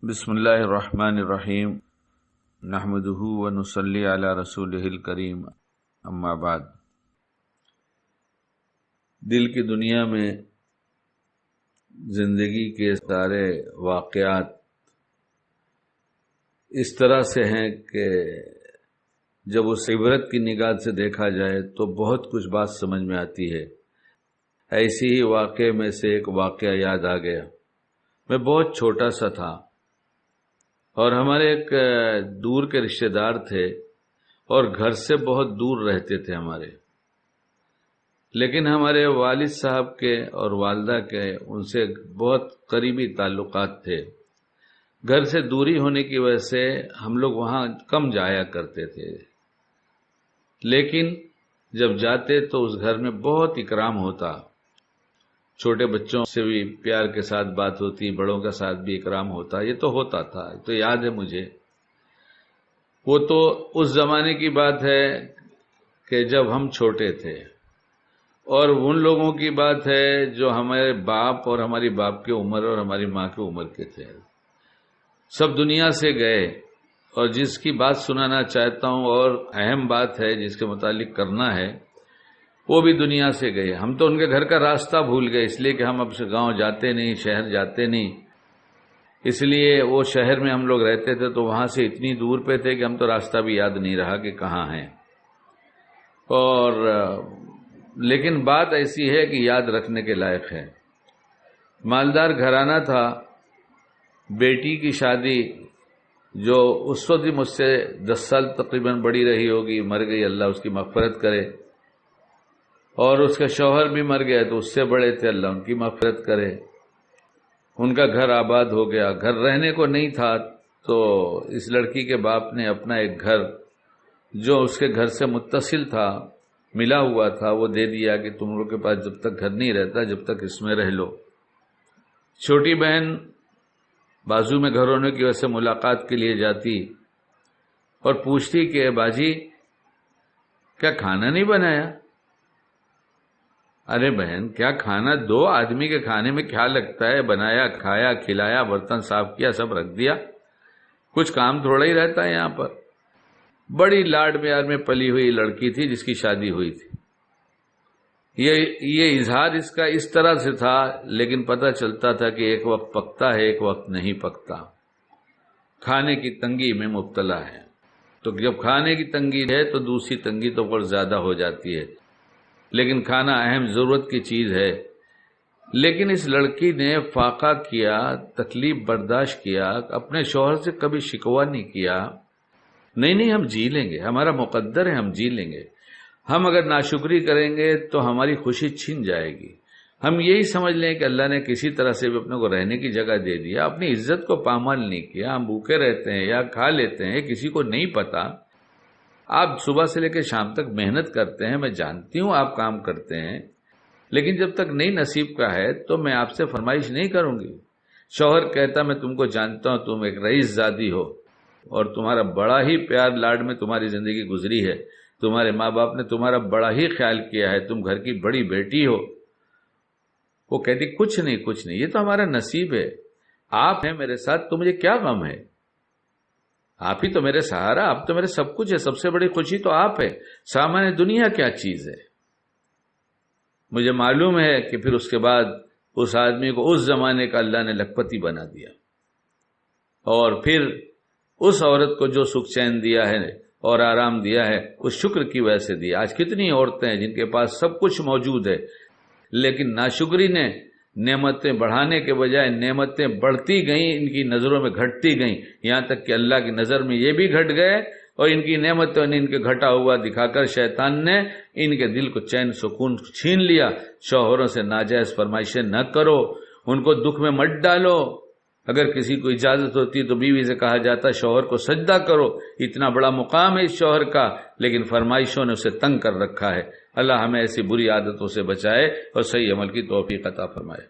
بسم اللہ الرحمن الرحیم نحمدہ ونصلی علی رسولہ الکریم اما بعد۔ دل کی دنیا میں زندگی کے سارے واقعات اس طرح سے ہیں کہ جب اس عبرت کی نگاہ سے دیکھا جائے تو بہت کچھ بات سمجھ میں آتی ہے۔ ایسی ہی واقعے میں سے ایک واقعہ یاد آ گیا۔ میں بہت چھوٹا سا تھا اور ہمارے ایک دور کے رشتہ دار تھے اور گھر سے بہت دور رہتے تھے ہمارے، لیکن ہمارے والد صاحب کے اور والدہ کے ان سے بہت قریبی تعلقات تھے۔ گھر سے دوری ہونے کی وجہ سے ہم لوگ وہاں کم جایا کرتے تھے، لیکن جب جاتے تو اس گھر میں بہت اکرام ہوتا۔ چھوٹے بچوں سے بھی پیار کے ساتھ بات ہوتی، بڑوں کے ساتھ بھی اکرام ہوتا۔ یہ تو ہوتا تھا، تو یاد ہے مجھے۔ وہ تو اس زمانے کی بات ہے کہ جب ہم چھوٹے تھے، اور ان لوگوں کی بات ہے جو ہمارے باپ اور ہماری باپ کی عمر اور ہماری ماں کی عمر کے تھے۔ سب دنیا سے گئے، اور جس کی بات سنانا چاہتا ہوں اور اہم بات ہے جس کے متعلق کرنا ہے، وہ بھی دنیا سے گئے۔ ہم تو ان کے گھر کا راستہ بھول گئے، اس لیے کہ ہم اب سے گاؤں جاتے نہیں، شہر جاتے نہیں، اس لیے وہ شہر میں ہم لوگ رہتے تھے تو وہاں سے اتنی دور پہ تھے کہ ہم تو راستہ بھی یاد نہیں رہا کہ کہاں ہیں۔ اور لیکن بات ایسی ہے کہ یاد رکھنے کے لائق ہے۔ مالدار گھرانہ تھا۔ بیٹی کی شادی جو اس وقت مجھ سے 10 سال تقریباً بڑی رہی ہوگی، مر گئی، اللہ اس کی مغفرت کرے، اور اس کا شوہر بھی مر گیا تو اس سے بڑے تھے، اللہ ان کی مغفرت کرے۔ ان کا گھر آباد ہو گیا، گھر رہنے کو نہیں تھا تو اس لڑکی کے باپ نے اپنا ایک گھر جو اس کے گھر سے متصل تھا، ملا ہوا تھا، وہ دے دیا کہ تم لوگ کے پاس جب تک گھر نہیں رہتا جب تک اس میں رہ لو۔ چھوٹی بہن بازو میں گھر ہونے کی وجہ سے ملاقات کے لیے جاتی اور پوچھتی کہ باجی کیا کھانا نہیں بنایا؟ ارے بہن، کیا کھانا؟ 2 آدمی کے کھانے میں کیا لگتا ہے؟ بنایا، کھایا، کھلایا، برتن صاف کیا، سب رکھ دیا، کچھ کام تھوڑا ہی رہتا ہے یہاں پر۔ بڑی لاڈ پیار میں پلی ہوئی لڑکی تھی جس کی شادی ہوئی تھی۔ یہ اظہار اس کا اس طرح سے تھا، لیکن پتہ چلتا تھا کہ ایک وقت پکتا ہے، ایک وقت نہیں پکتا، کھانے کی تنگی میں مبتلا ہے۔ تو جب کھانے کی تنگی ہے تو دوسری تنگی تو بہت زیادہ ہو جاتی ہے، لیکن کھانا اہم ضرورت کی چیز ہے۔ لیکن اس لڑکی نے فاقہ کیا، تکلیف برداشت کیا، اپنے شوہر سے کبھی شکوہ نہیں کیا۔ نہیں ہم جی لیں گے، ہمارا مقدر ہے، ہم جی لیں گے۔ ہم اگر ناشکری کریں گے تو ہماری خوشی چھن جائے گی۔ ہم یہی سمجھ لیں کہ اللہ نے کسی طرح سے بھی اپنے کو رہنے کی جگہ دے دیا، اپنی عزت کو پامال نہیں کیا، ہم بھوکے رہتے ہیں یا کھا لیتے ہیں، کسی کو نہیں پتا۔ آپ صبح سے لے کے شام تک محنت کرتے ہیں، میں جانتی ہوں آپ کام کرتے ہیں، لیکن جب تک نہیں نصیب کا ہے تو میں آپ سے فرمائش نہیں کروں گی۔ شوہر کہتا میں تم کو جانتا ہوں، تم ایک رئیس زادی ہو اور تمہارا بڑا ہی پیار لاڈ میں تمہاری زندگی گزری ہے، تمہارے ماں باپ نے تمہارا بڑا ہی خیال کیا ہے، تم گھر کی بڑی بیٹی ہو۔ وہ کہتی کچھ نہیں، یہ تو ہمارا نصیب ہے، آپ ہیں میرے ساتھ تو مجھے کیا غم ہے، آپ ہی تو میرے سہارا، آپ تو میرے سب کچھ ہے، سب سے بڑی خوشی تو آپ ہے، سامان دنیا کیا چیز ہے۔ مجھے معلوم ہے کہ پھر اس کے بعد اس آدمی کو اس زمانے کا اللہ نے لکھپتی بنا دیا، اور پھر اس عورت کو جو سکھ چین دیا ہے اور آرام دیا ہے اس شکر کی وجہ سے دیا۔ آج کتنی عورتیں ہیں جن کے پاس سب کچھ موجود ہے، لیکن ناشکری نے نعمتیں بڑھانے کے بجائے نعمتیں بڑھتی گئیں، ان کی نظروں میں گھٹتی گئیں، یہاں تک کہ اللہ کی نظر میں یہ بھی گھٹ گئے، اور ان کی نعمتوں نے ان کے گھٹا ہوا دکھا کر شیطان نے ان کے دل کو چین سکون چھین لیا۔ شوہروں سے ناجائز فرمائشیں نہ کرو، ان کو دکھ میں مت ڈالو۔ اگر کسی کو اجازت ہوتی تو بیوی سے کہا جاتا شوہر کو سجدہ کرو، اتنا بڑا مقام ہے اس شوہر کا، لیکن فرمائشوں نے اسے تنگ کر رکھا ہے۔ اللہ ہمیں ایسی بری عادتوں سے بچائے اور صحیح عمل کی توفیق عطا فرمائے۔